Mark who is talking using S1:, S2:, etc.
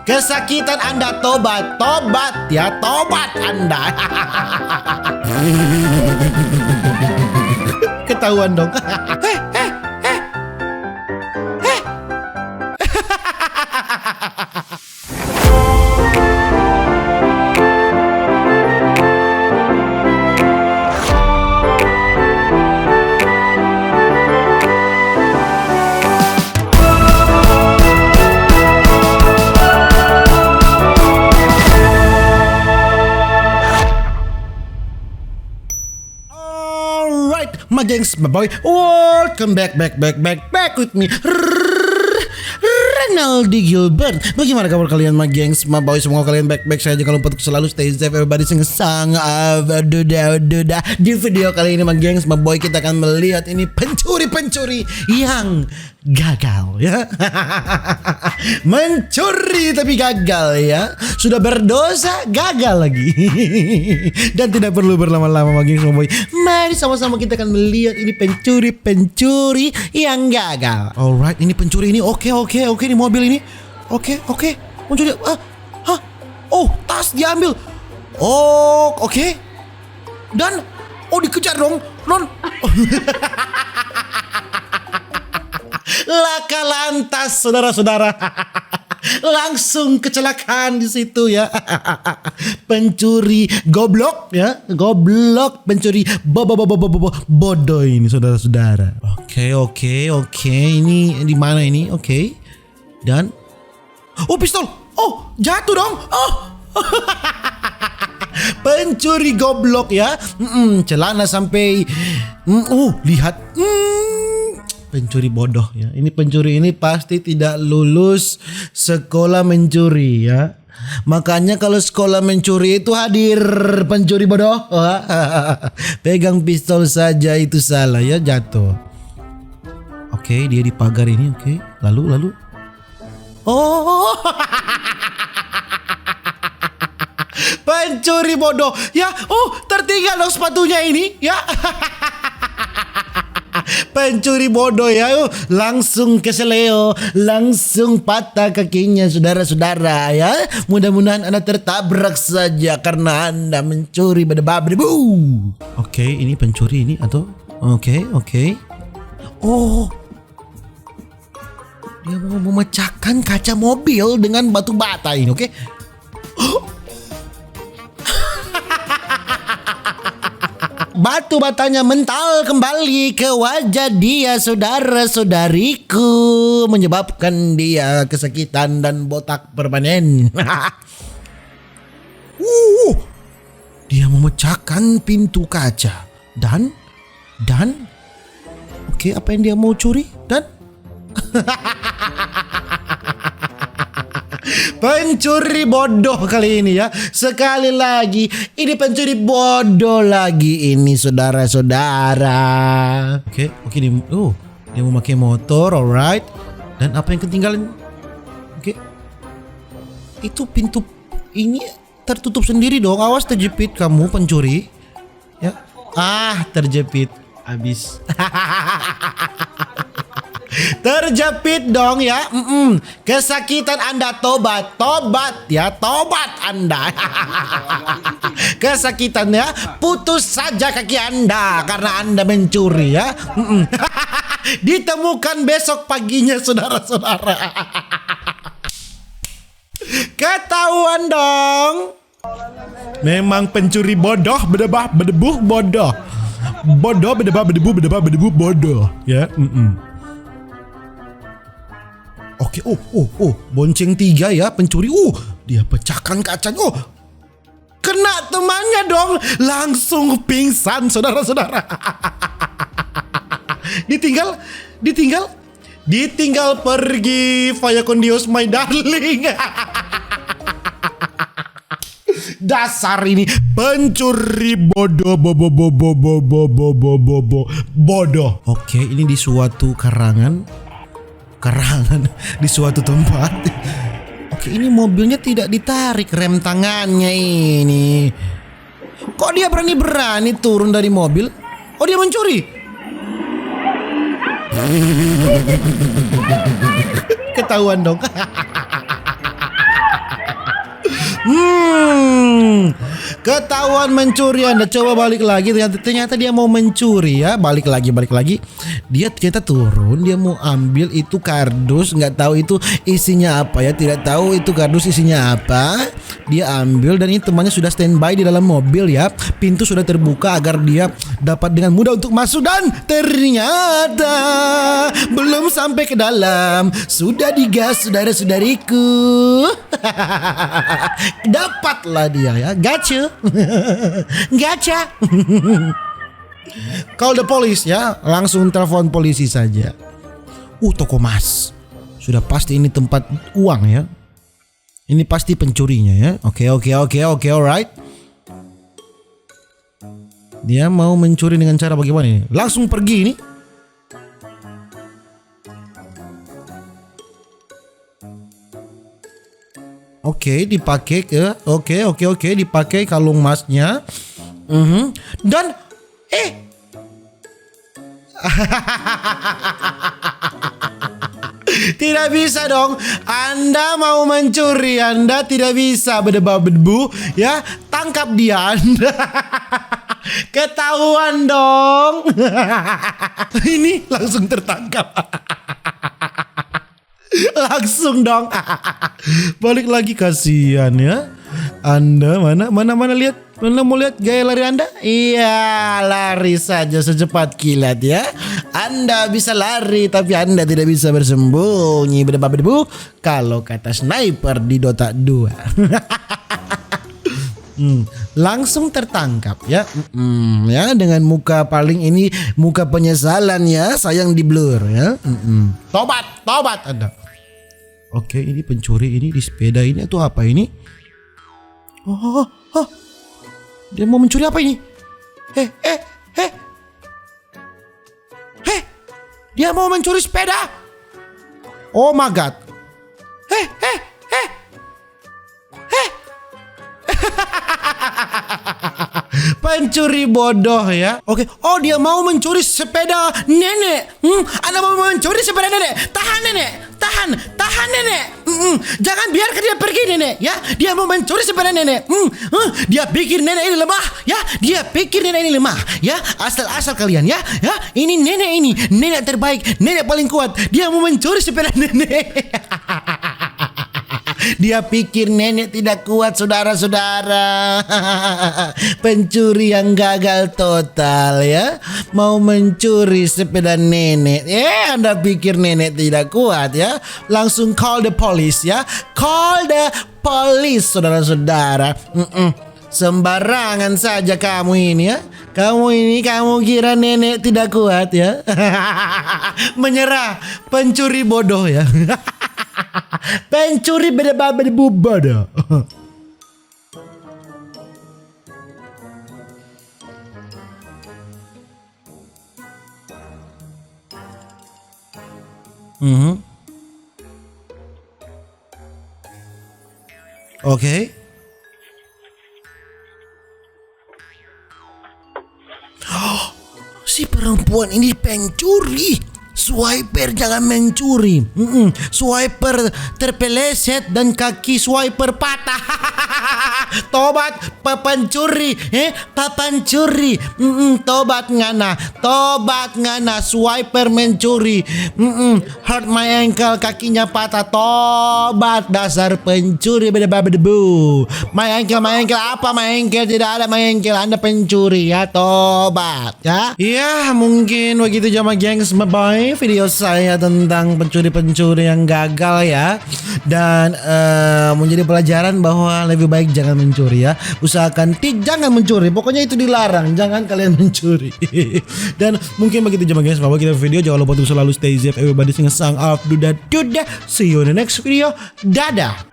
S1: Kesakitan Anda tobat, tobat ya, tobat Anda. Ketahuan dong. My gengs, my boy, welcome back with me, Renaldi Gilbert. Bagaimana kabar kalian, my gengs, my boy? Semoga kalian baik saja. Kalau untuk selalu stay safe, everybody sang duda. Di video kali ini, my gengs, my boy, kita akan melihat ini pencuri yang gagal ya. Mencuri tapi gagal ya. Sudah berdosa gagal lagi. Dan tidak perlu berlama-lama bagi semua boy. Mari sama-sama kita akan melihat ini pencuri yang gagal. Alright, ini pencuri ini oke ini mobil ini. Oke. Pencuri oh, tas diambil. Oh, oke. Dan dikejar dong. Laka lantas, saudara-saudara. Langsung kecelakaan di situ ya. Pencuri goblok ya. Goblok, pencuri bodoh ini, saudara-saudara. Oke. Ini di mana ini? Oke. Dan pistol. Jatuh dong. Pencuri goblok ya. Celana sampai lihat. Pencuri bodoh ya. Ini pencuri ini pasti tidak lulus sekolah mencuri ya. Makanya kalau sekolah mencuri itu hadir pencuri bodoh. Pegang pistol saja itu salah ya, jatuh. Oke, dia di pagar ini. Oke. Lalu. Pencuri bodoh ya. Tertinggal dong sepatunya ini ya. Pencuri bodoh ya, langsung keseleo, langsung patah kakinya, saudara-saudara ya. Mudah-mudahan Anda tertabrak saja karena Anda mencuri bedebu. Oke, ini pencuri ini atau oke. Dia mau memecahkan kaca mobil dengan batu bata ini, oke. Batu batanya mental kembali ke wajah dia, saudara-saudariku, menyebabkan dia kesakitan dan botak permanen. Dia memecahkan pintu kaca dan oke, apa yang dia mau curi? Dan pencuri bodoh kali ini ya. Sekali lagi ini pencuri bodoh lagi ini, saudara-saudara. Oke, dia mau pakai motor, alright. Dan apa yang ketinggalan? Oke. Itu pintu ini tertutup sendiri dong. Awas terjepit kamu pencuri. Ya. Terjepit. Habis. Terjepit dong ya. Kesakitan Anda tobat ya, tobat Anda. Kesakitan ya, putus saja kaki Anda karena Anda mencuri ya. Ditemukan besok paginya, saudara-saudara. Ketahuan dong. Memang pencuri bodoh, bedebuh bodoh. Bodoh bedebuh bodoh ya. Oke, bonceng 3 ya pencuri. Dia pecahkan kacanya. Kena temannya dong. Langsung pingsan, saudara-saudara. Ditinggal pergi. Vaya con Dios, my darling. Dasar ini pencuri bodoh. Oke, ini di suatu karangan di suatu tempat. Oke, ini mobilnya tidak ditarik rem tangannya ini. Kok dia berani turun dari mobil? Dia mencuri. Ketahuan dong. Ketahuan mencuri Anda. Coba balik lagi. Ternyata dia mau mencuri ya. Balik lagi. Dia ternyata turun. Dia mau ambil itu kardus. Nggak tahu itu isinya apa ya. Tidak tahu itu kardus isinya apa. Dia ambil dan ini temannya sudah standby di dalam mobil ya. Pintu sudah terbuka agar dia dapat dengan mudah untuk masuk. Dan ternyata belum sampai ke dalam sudah digas, saudara-saudariku. Dapatlah dia ya. Gotcha. Gacha. Call the police ya. Langsung telepon polisi saja. Toko emas. Sudah pasti ini tempat uang ya. Ini pasti pencurinya ya. Oke, alright. Dia mau mencuri dengan cara bagaimana ini? Langsung pergi ini. Oke, dipakai ke. Oke, dipakai kalung emasnya. Dan tidak bisa dong. Anda mau mencuri, Anda tidak bisa berdebu ya. Tangkap dia Anda. Ketahuan dong. Ini langsung tertangkap. Langsung dong. Balik lagi, kasihan ya. Anda mana lihat. Anda mau lihat gaya lari Anda? Iya, lari saja secepat kilat ya. Anda bisa lari tapi Anda tidak bisa bersembunyi berdebu kalau kata sniper di Dota 2. Langsung tertangkap ya. Ya, dengan muka paling ini muka penyesalan ya, sayang di blur ya. Tobat Anda. Oke, ini pencuri ini di sepeda ini atau apa ini? Dia mau mencuri apa ini? Dia mau mencuri sepeda. Oh my god. Pencuri bodoh ya. Oke. Oh, dia mau mencuri sepeda nenek. Anda mau mencuri sepeda nenek. Tahan nenek. Tahan nenek. Jangan biarkan dia pergi nenek ya. Dia mau mencuri sepeda nenek. Dia pikir nenek ini lemah ya. Dia pikir nenek ini lemah ya. Asal kalian ya. Ya, ini nenek terbaik, nenek paling kuat. Dia mau mencuri sepeda nenek. Dia pikir nenek tidak kuat, saudara-saudara. Pencuri yang gagal total ya. Mau mencuri sepeda nenek. Anda pikir nenek tidak kuat ya. Langsung call the police ya. Call the police, saudara-saudara. Sembarangan saja kamu ini ya. Kamu kira nenek tidak kuat ya. Menyerah. Pencuri bodoh ya. Pencuri berdebu bodoh. Oke. Si perempuan ini pencuri. Swiper jangan mencuri. Swiper terpeleset dan kaki swiper patah. Tobat pencuri. Pencuri. Tobat ngana. Swiper mencuri. Hurt my ankle, kakinya patah. Tobat dasar pencuri berdebu. My ankle apa? My ankle tidak ada my ankle. Anda pencuri ya. Tobat ya. Ya, mungkin begitu jamaah gengs. Bye. Video saya tentang pencuri-pencuri yang gagal ya. Dan menjadi pelajaran bahwa lebih baik jangan mencuri ya. Usahakan jangan mencuri. Pokoknya itu dilarang. Jangan kalian mencuri. Dan mungkin begitu jemaah guys. Bahwa kita video. Jangan lupa untuk selalu stay safe. Everybody sing a song of Duda. See you in the next video. Dadah.